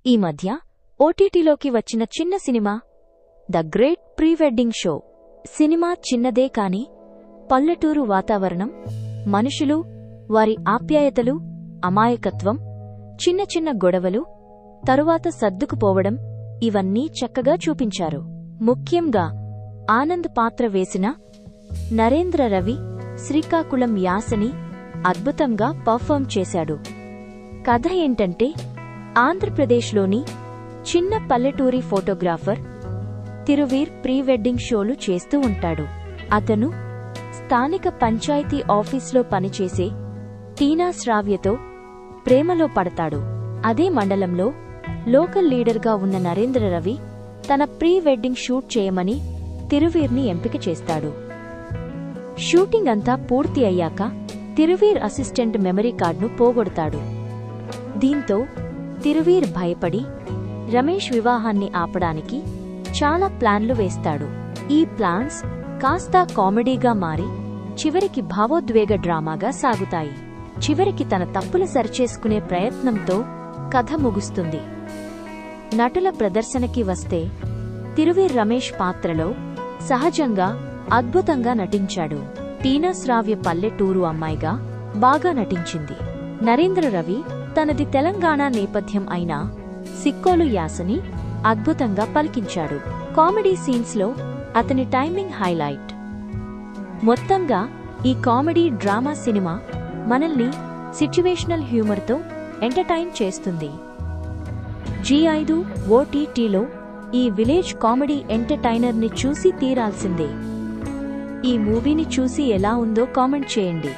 ఈ మధ్య ఓటీటీలోకి వచ్చిన చిన్న cinema the great pre wedding show. Cinema చిన్నదే కాని పల్లెటూరు వాతావరణం, మనుషులు, వారి ఆప్యాయతలు, అమాయకత్వం, చిన్న చిన్న గొడవలు, తరువాత సర్దుకుపోవడం ఇవన్నీ చక్కగా చూపించారు. ముఖ్యంగా ఆనంద్ పాత్ర వేసిన నరేంద్ర రవి శ్రీకాకుళం యాసని అద్భుతంగా పర్ఫార్మ్ చేశాడు. కథ ఏంటంటే, ఆంధ్రప్రదేశ్లోని చిన్న పల్లెటూరి ఫోటోగ్రాఫర్ తిరువీర్ ప్రీ వెడ్డింగ్ షోలు చేస్తూ ఉంటాడు. అతను స్థానిక పంచాయతీ ఆఫీస్లో పనిచేసే టీనా శ్రావ్యతో ప్రేమలో పడతాడు. అదే మండలంలో లోకల్ లీడర్గా ఉన్న నరేంద్ర రవి తన ప్రీ వెడ్డింగ్ షూట్ చేయమని తిరువీర్ని ఎంపిక చేస్తాడు. షూటింగ్ అంతా పూర్తి అయ్యాక తిరువీర్ అసిస్టెంట్ మెమరీ కార్డును పోగొడతాడు. దీంతో తిరువీర్ భయపడి రమేష్ వివాహాన్ని ఆపడానికి చాలా ప్లాన్లు వేస్తాడు. ఈ ప్లాన్స్ కాస్తా కామెడీగా మారి చివరికి భావోద్వేగ డ్రామాగా సాగుతాయి. చివరికి తన తప్పులు సరిచేసుకునే ప్రయత్నంతో కథ ముగుస్తుంది. నటుల ప్రదర్శనకి వస్తే, తిరువీర్ రమేష్ పాత్రలో సహజంగా అద్భుతంగా నటించాడు. టీనా శ్రావ్య పల్లెటూరు అమ్మాయిగా బాగా నటించింది. నరేంద్ర రవి తనది తెలంగాణ నేపథ్యం అయిన సిక్కోలు యాసని అద్భుతంగా పలికించాడు. కామెడీ సీన్స్లో అతని టైమింగ్ హైలైట్. మొత్తంగా ఈ కామెడీ డ్రామా సినిమా మనల్ని సిట్యువేషనల్ హ్యూమర్తో ఎంటర్టైన్ చేస్తుంది. G5 OTTలో ఈ విలేజ్ కామెడీ ఎంటర్టైనర్ని చూసి తీరాల్సిందే. ఈ మూవీని చూసి ఎలా ఉందో కామెంట్ చేయండి.